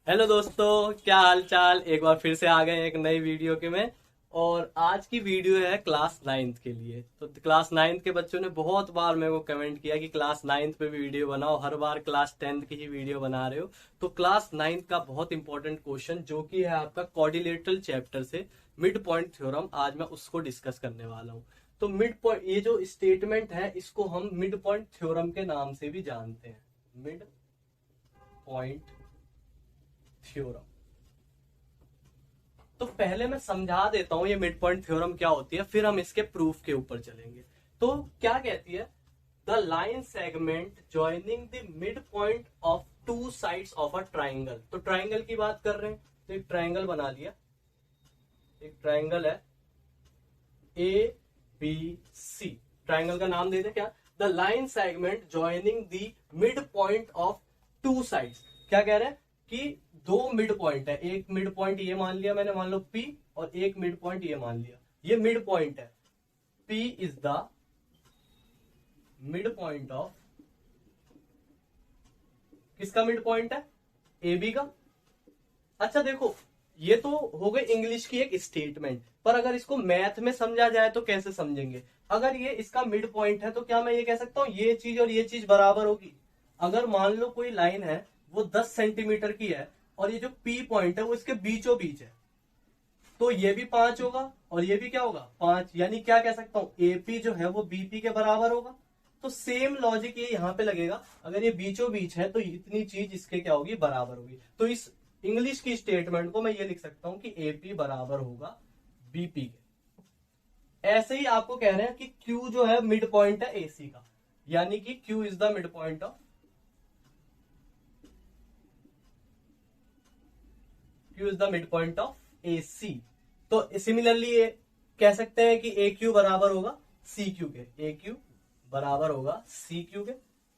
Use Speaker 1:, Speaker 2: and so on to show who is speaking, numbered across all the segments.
Speaker 1: Hello दोस्तों, क्या हाल चाल। एक बार फिर से आ गए एक नई वीडियो के में। और आज की वीडियो है क्लास नाइन्थ के लिए। तो क्लास नाइन्थ के बच्चों ने बहुत बार मेरे को कमेंट किया कि क्लास नाइन्थ पे भी वीडियो बनाओ, हर बार क्लास टेंथ की ही वीडियो बना रहे हो। तो क्लास नाइन्थ का बहुत इंपॉर्टेंट क्वेश्चन जो कि है आपका क्वाड्रिलेटरल चैप्टर से मिड पॉइंट थ्योरम, आज मैं उसको डिस्कस करने वाला हूँ। तो मिड पॉइंट, ये जो स्टेटमेंट है इसको हम मिड पॉइंट थ्योरम के नाम से भी जानते हैं। Mid point theorem. तो पहले मैं समझा देता हूं ये मिड पॉइंट थ्योरम क्या होती है, फिर हम इसके प्रूफ के ऊपर चलेंगे। तो क्या कहती है, the line segment joining the mid point of two sides of a triangle. तो ट्राइंगल की बात कर रहे हैं, तो एक ट्राइंगल बना लिया। एक ट्राइंगल है ए बी सी। ट्राइंगल का नाम दे दे क्या, the line segment joining the mid point of two sides. क्या कह रहे हैं कि दो मिड पॉइंट है, एक मिड पॉइंट ये मान लिया मैंने, मान लो P, और एक मिड पॉइंट ये मान लिया, ये मिड पॉइंट है। P is the mid point of, किसका मिड पॉइंट है, ए बी का। अच्छा देखो, ये तो हो गई इंग्लिश की एक स्टेटमेंट, पर अगर इसको मैथ में समझा जाए तो कैसे समझेंगे। अगर ये इसका मिड पॉइंट है तो क्या मैं ये कह सकता हूं ये चीज और ये चीज बराबर होगी। अगर मान लो कोई लाइन है वो 10 सेंटीमीटर की है और ये जो पी पॉइंट है वो इसके बीचों बीच है, तो ये भी 5 होगा और ये भी क्या होगा 5। यानी क्या कह सकता हूं, एपी जो है वो बीपी के बराबर होगा। तो सेम लॉजिक ये यहाँ पे लगेगा, अगर ये बीचों बीच है तो इतनी चीज इसके क्या होगी, बराबर होगी। तो इस इंग्लिश की स्टेटमेंट को मैं ये लिख सकता हूं कि एपी बराबर होगा बीपी के। ऐसे ही आपको कह रहे हैं कि क्यू जो है मिड पॉइंट है एसी का, यानी कि Q is the mid point of, Q is the mid point of A C. तो सिमिलरली ये कह सकते हैं कि ए क्यू बराबर होगा सी क्यू के, ए क्यू बराबर होगा सी क्यू के।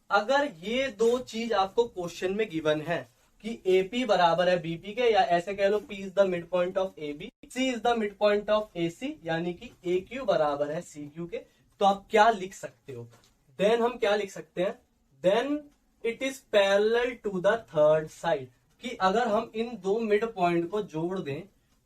Speaker 1: अगर ये दो चीज आपको क्वेश्चन में गिवन है कि एपी बराबर है बीपी के, या ऐसे कह लो P is the mid point of A B, C is the mid point of A C, यानी कि ए क्यू बराबर है सी क्यू के, तो आप क्या लिख सकते हो, देन हम क्या लिख सकते हैं, then it is parallel to the third side. कि अगर हम इन दो मिड पॉइंट को जोड़ दें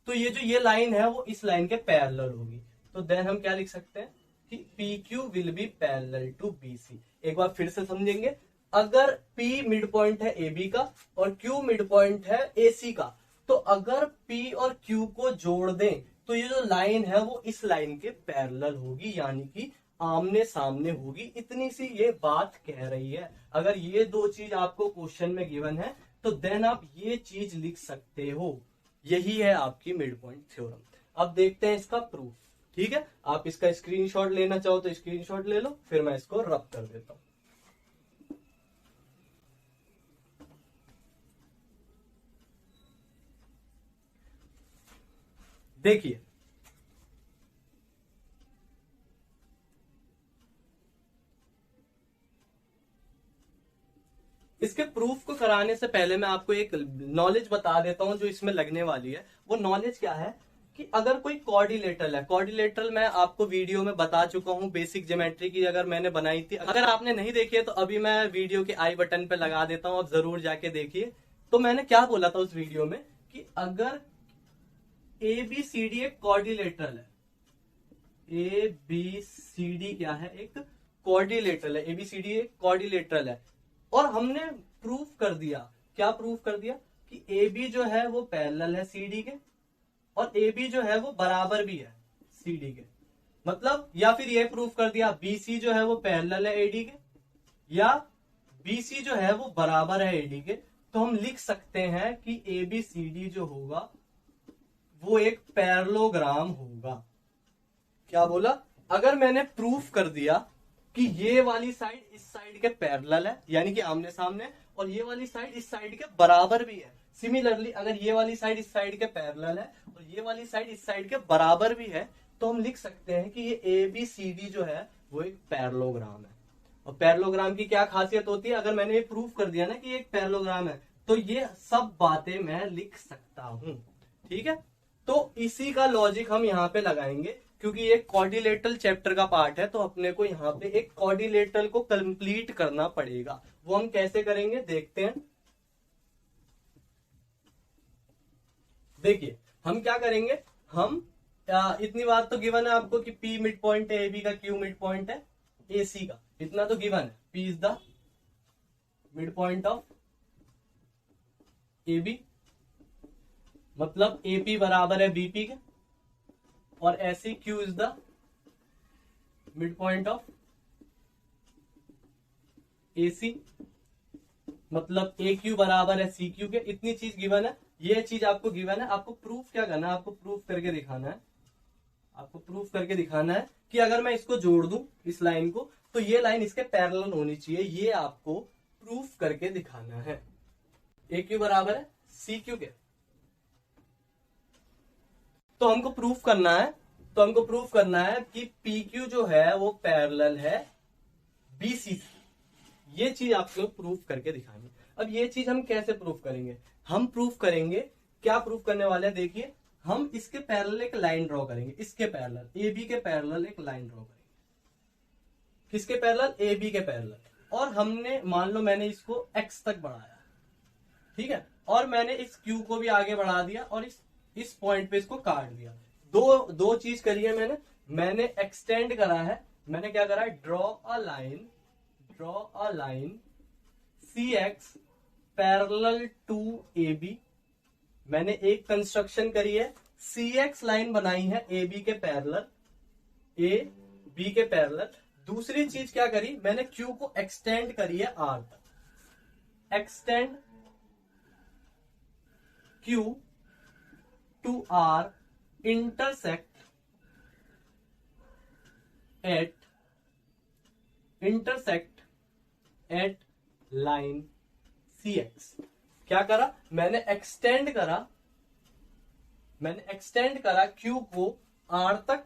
Speaker 1: तो ये जो ये लाइन है वो इस लाइन के पैरेलल होगी। तो देन हम क्या लिख सकते हैं कि P Q will be parallel to B C. एक बार फिर से समझेंगे, अगर P मिड पॉइंट है ए बी का और Q मिड पॉइंट है ए सी का, तो अगर P और Q को जोड़ दें तो ये जो लाइन है वो इस लाइन के पैरेलल होगी, यानी कि आमने सामने होगी। इतनी सी ये बात कह रही है। अगर ये दो चीज आपको क्वेश्चन में गिवन है तो देन आप ये चीज लिख सकते हो, यही है आपकी मिड पॉइंट थ्योरम। अब देखते हैं इसका प्रूफ। ठीक है, आप इसका स्क्रीनशॉट लेना चाहो तो स्क्रीनशॉट ले लो, फिर मैं इसको रब कर देता हूं। देखिए, इसके प्रूफ को कराने से पहले मैं आपको एक नॉलेज बता देता हूं जो इसमें लगने वाली है। वो नॉलेज क्या है कि अगर कोई कॉर्डिलेटरल है, कॉर्डिलेटरल मैं आपको वीडियो में बता चुका हूं, बेसिक ज्योमेट्री की अगर मैंने बनाई थी, अगर आपने नहीं देखी है तो अभी मैं वीडियो के आई बटन पे लगा देता हूं, आप जरूर जाके देखिए। तो मैंने क्या बोला था उस वीडियो में कि अगर ए बी सी डी एक कॉर्डिलेटरल है, ए बी सी डी क्या है, एक कॉर्डिलेटरल है, एबीसीडी एक कॉर्डिलेटरल है, और हमने प्रूफ कर दिया, क्या प्रूफ कर दिया कि ए बी जो है वो पैरेलल है सी डी के, और ए बी जो है वो बराबर भी है सी डी के। मतलब, या फिर ये प्रूफ कर दिया बी सी जो है वो पैरेलल है एडी के, या बी सी जो है वो बराबर है एडी के। तो हम लिख सकते हैं कि ए बी सी डी जो होगा वो एक पैरेललोग्राम होगा। क्या बोला, अगर मैंने प्रूफ कर दिया कि ये वाली साइड इस साइड के पैरेलल है, यानी कि आमने सामने, और ये वाली साइड इस साइड के बराबर भी है। सिमिलरली अगर ये वाली साइड इस साइड के पैरेलल है और ये वाली साइड इस साइड के बराबर भी है, तो हम लिख सकते हैं कि ये ए बी सी डी जो है वो एक पैरेललोग्राम है। और पैरेललोग्राम की क्या खासियत होती है, अगर मैंने ये प्रूफ कर दिया ना कि ये एक पैरेललोग्राम है, तो ये सब बातें मैं लिख सकता हूं। ठीक है, तो इसी का लॉजिक हम यहाँ पे लगाएंगे, क्योंकि ये क्वाड्रिलेटरल चैप्टर का पार्ट है, तो अपने को यहाँ पे एक क्वाड्रिलेटरल को कंप्लीट करना पड़ेगा। वो हम कैसे करेंगे देखते हैं। देखिए हम क्या करेंगे, हम इतनी बात तो गिवन है आपको कि P मिड पॉइंट है AB का, Q मिड पॉइंट है AC का, इतना तो गिवन है। P is the mid point of AB, मतलब AP बराबर है BP के, और ऐसे Q is the mid point of AC, मतलब AQ बराबर है CQ के। इतनी चीज गिवन है, ये चीज आपको गिवन है। आपको प्रूफ क्या करना है, आपको प्रूफ करके दिखाना है, आपको प्रूफ करके दिखाना है कि अगर मैं इसको जोड़ दूं इस लाइन को, तो ये लाइन इसके पैरेलल होनी चाहिए। ये आपको प्रूफ करके दिखाना है। AQ बराबर है CQ के, तो हमको प्रूफ करना है, तो हमको प्रूफ करना है कि PQ जो है वो पैरेलल है BC से। ये चीज आपको प्रूफ करके दिखानी। अब ये चीज हम कैसे प्रूफ करेंगे, हम प्रूफ करेंगे, क्या प्रूफ करने वाले हैं, देखिए हम इसके पैरेलल एक लाइन ड्रॉ करेंगे, इसके पैरेलल AB के पैरेलल एक लाइन ड्रॉ करेंगे। किसके पैरेलल, AB के पैरेलल। और हमने मान लो मैंने इसको X तक बढ़ाया, ठीक है, और मैंने इस Q को भी आगे बढ़ा दिया और इस पॉइंट पे इसको काट दिया। दो चीज करी है मैंने एक्सटेंड करा है। मैंने क्या करा है, draw a line CX parallel to AB। मैंने एक कंस्ट्रक्शन करी है, CX लाइन बनाई है AB के पैरेलल, AB के पैरेलल। दूसरी चीज क्या करी, मैंने Q को एक्सटेंड करी है R तक। Extend Q to R intersect at line CX। क्या करा, मैंने एक्सटेंड करा Q को R तक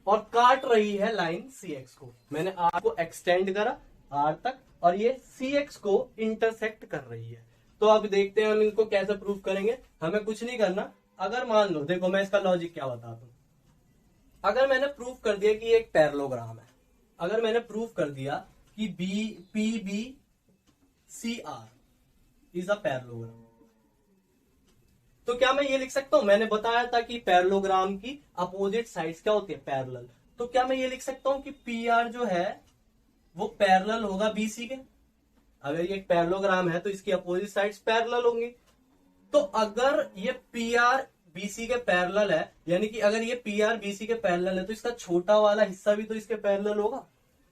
Speaker 1: और काट रही है लाइन CX को। मैंने R को एक्सटेंड करा R तक और ये CX को इंटरसेक्ट कर रही है। तो अब देखते हैं हम इनको कैसे प्रूफ करेंगे। हमें कुछ नहीं करना। अगर मान लो, देखो मैं इसका लॉजिक क्या बताता हूं। अगर मैंने प्रूफ कर दिया कि ये एक पैरेललोग्राम है, अगर मैंने प्रूफ कर दिया कि PBCR इज अ पैरेललोग्राम, तो क्या मैं ये लिख सकता हूं, मैंने बताया था कि पैरेललोग्राम की अपोजिट साइड्स क्या होती है, पैरेलल। तो क्या मैं ये लिख सकता हूं कि PR जो है वो पैरेलल होगा BC के। अगर ये एक पैरेललोग्राम है तो इसकी अपोजिट साइड्स पैरेलल होंगी। तो अगर ये PR BC के पैरेलल है, यानी कि अगर ये PR BC के पैरेलल है, तो इसका छोटा वाला हिस्सा भी तो इसके पैरेलल होगा।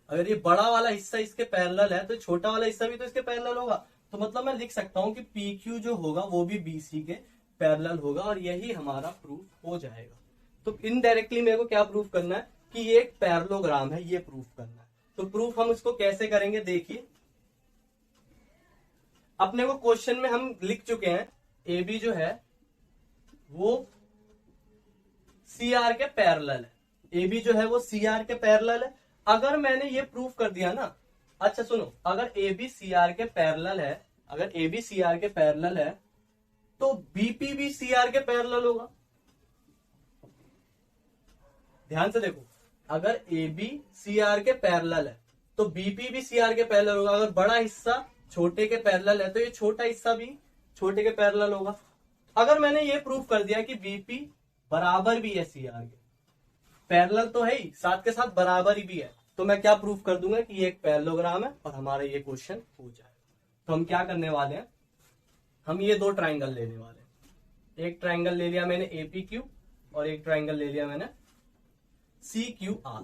Speaker 1: अगर ये बड़ा वाला हिस्सा इसके पैरेलल है तो छोटा वाला हिस्सा भी तो इसके पैरेलल होगा। तो मतलब मैं लिख सकता हूं कि PQ जो होगा वो भी BC के पैरेलल होगा, और यही हमारा प्रूफ हो जाएगा। तो इनडायरेक्टली मेरे को क्या प्रूफ करना है कि ये एक पैरेललोग्राम है, ये प्रूफ करना है। तो प्रूफ हम इसको कैसे करेंगे, देखिए अपने को क्वेश्चन में हम लिख चुके हैं AB जो है वो CR के पैरेलल है। AB जो है वो CR के पैरेलल है। अगर मैंने ये प्रूफ कर दिया ना, अच्छा सुनो, अगर AB CR के पैरेलल है, अगर AB CR के पैरेलल है तो BP भी CR के पैरेलल होगा। ध्यान से देखो, अगर AB CR के पैरेलल है तो BP भी CR के पैरेलल होगा। अगर बड़ा हिस्सा छोटे के पैरेलल है तो ये छोटा हिस्सा भी छोटे के पैरेलल होगा। अगर मैंने ये प्रूफ कर दिया कि BP बराबर भी है CR के, पैरेलल तो है ही, साथ के साथ बराबर ही भी है, तो मैं क्या प्रूफ कर दूंगा कि ये एक पैरेललोग्राम है और हमारा ये क्वेश्चन हो जाएगा। तो हम क्या करने वाले हैं, हम ये दो ट्राइंगल लेने वाले हैं। एक ट्राइंगल ले लिया मैंने APQ और एक ट्राइंगल ले लिया मैंने CQR,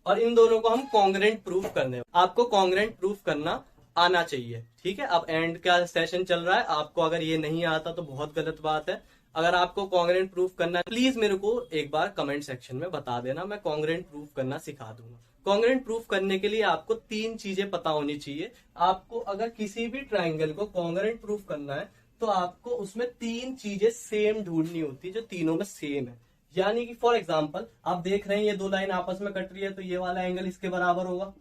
Speaker 1: और इन दोनों को हम कॉन्ग्रेंट प्रूफ करने। आपको कॉन्ग्रेंट प्रूफ करना आना चाहिए, ठीक है। अब एंड का सेशन चल रहा है, आपको अगर ये नहीं आता तो बहुत गलत बात है। अगर आपको कॉन्ग्रेंट प्रूफ करना है, प्लीज मेरे को एक बार कमेंट सेक्शन में बता देना, मैं कॉन्ग्रेंट प्रूफ करना सिखा दूंगा। कॉन्ग्रेंट प्रूफ करने के लिए आपको 3 चीजें पता होनी चाहिए। आपको अगर किसी भी ट्राइंगल को कॉन्ग्रेंट प्रूफ करना है तो आपको उसमें 3 चीजें सेम ढूंढनी होती है जो तीनों में सेम है। यानी कि फॉर एग्जाम्पल आप देख रहे हैं ये दो लाइन आपस में कट रही है, तो ये वाला एंगल इसके बराबर होगा,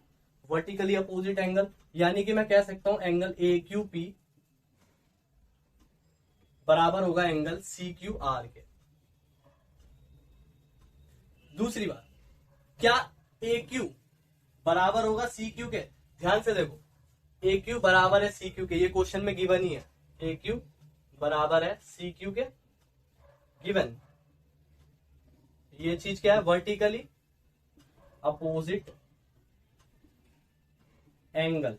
Speaker 1: वर्टिकली अपोजिट एंगल। यानी कि मैं कह सकता हूं एंगल AQP बराबर होगा एंगल CQR के। दूसरी बात, क्या AQ बराबर होगा CQ के? ध्यान से देखो, AQ बराबर है CQ के, ये क्वेश्चन में गिवन ही है। AQ बराबर है सी क्यू के, गिवन ये चीज क्या है, वर्टिकली अपोजिट एंगल।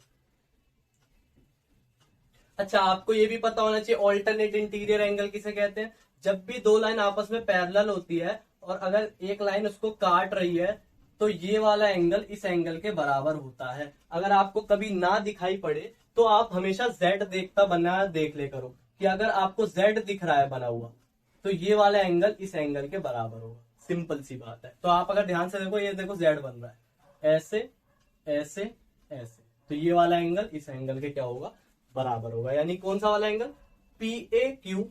Speaker 1: अच्छा, आपको ये भी पता होना चाहिए ऑल्टरनेट इंटीरियर एंगल किसे कहते हैं। जब भी दो लाइन आपस में पैरेलल होती है और अगर एक लाइन उसको काट रही है तो ये वाला एंगल इस एंगल के बराबर होता है। अगर आपको कभी ना दिखाई पड़े तो आप हमेशा Z देखता बना देख ले करो कि अगर आपको Z दिख रहा है बना हुआ तो ये वाला एंगल इस एंगल के बराबर होगा। सिंपल सी बात है। तो आप अगर ध्यान से देखो, ये देखो Z बन रहा है ऐसे ऐसे ऐसे, तो ये वाला एंगल इस एंगल के क्या होगा, बराबर होगा। यानी कौन सा वाला एंगल, PAQ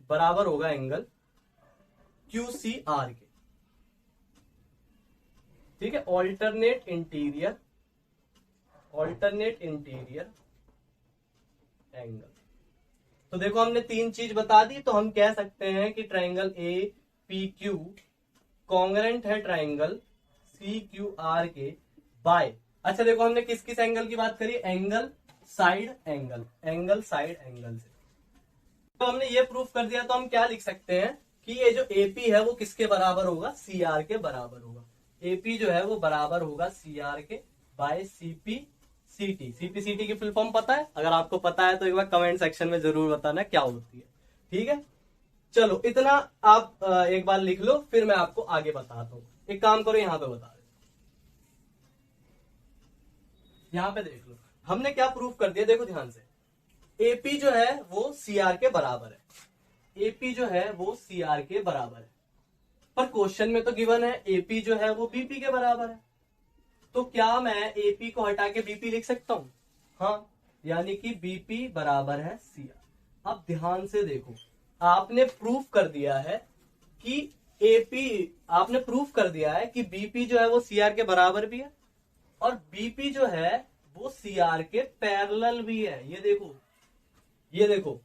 Speaker 1: बराबर होगा एंगल QCR के। ठीक है, ऑल्टरनेट इंटीरियर एंगल। तो देखो हमने तीन चीज बता दी, तो हम कह सकते हैं कि ट्राइंगल APQ कॉन्ग्रेंट है ट्राइंगल CQR के बाय। अच्छा देखो हमने किस किस एंगल की बात करी, एंगल साइड एंगल से। तो हमने ये प्रूफ कर दिया, तो हम क्या लिख सकते हैं कि ये जो AP है वो किसके बराबर होगा, CR के बराबर होगा। AP जो है वो बराबर होगा CR के बाय CPCT की फुल फॉर्म पता है? अगर आपको पता है तो एक बार कमेंट सेक्शन में जरूर बताना क्या होती है। ठीक है, चलो इतना आप एक बार लिख लो, फिर मैं आपको आगे बताता हूं। एक काम करो, यहां पे बता दे, यहां पे देख लो हमने क्या प्रूफ कर दिया। देखो ध्यान से, AP जो है वो CR के बराबर है, AP जो है वो CR के बराबर है, पर क्वेश्चन में तो गिवन है AP जो है वो BP के बराबर है। तो क्या मैं AP को हटा के BP लिख सकता हूं? हाँ, यानी कि BP बराबर है CR। अब ध्यान से देखो, आपने प्रूफ कर दिया है कि आपने प्रूफ कर दिया है कि BP जो है वो CR के बराबर भी है और BP जो है वो CR के पैरेलल भी है। ये देखो,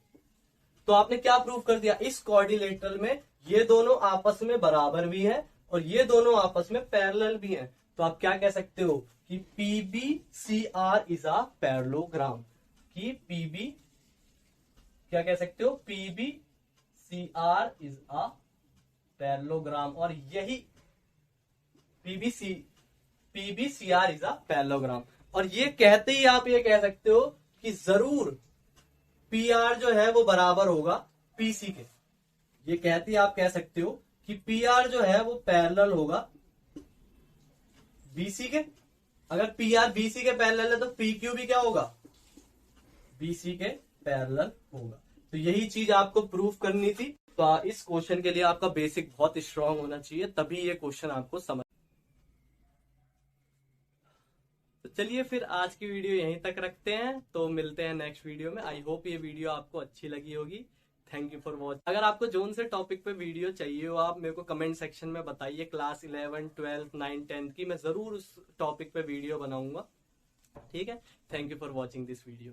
Speaker 1: तो आपने क्या प्रूफ कर दिया, इस कोऑर्डिनेटर में ये दोनों आपस में बराबर भी है और ये दोनों आपस में पैरेलल भी हैं। तो आप क्या कह सकते हो कि PBCR इज अ पैरेललोग्राम, कि PB क्या कह सकते हो, PBCR इज अ पैरेललोग्राम। और यही PBCR इज अ पैरेललोग्राम। और ये कहते ही आप ये कह सकते हो कि जरूर PR जो है वो बराबर होगा PC के। ये कहते ही आप कह सकते हो कि PR जो है वो पैरेलल होगा BC के। अगर PR BC के पैरेलल है तो PQ भी क्या होगा, BC के पैरेलल होगा। तो यही चीज आपको प्रूफ करनी थी। तो इस क्वेश्चन के लिए आपका बेसिक बहुत स्ट्रांग होना चाहिए, तभी ये क्वेश्चन आपको समझ। तो चलिए फिर आज की वीडियो यहीं तक रखते हैं, तो मिलते हैं नेक्स्ट वीडियो में। आई होप ये वीडियो आपको अच्छी लगी होगी। Thank you for watch. अगर आपको जोन से टॉपिक पे वीडियो चाहिए हो, आप मेरे को कमेंट सेक्शन में बताइए। क्लास 11, 12, 9, 10 की मैं जरूर उस टॉपिक पे वीडियो बनाऊंगा। ठीक है, thank you for watching this video.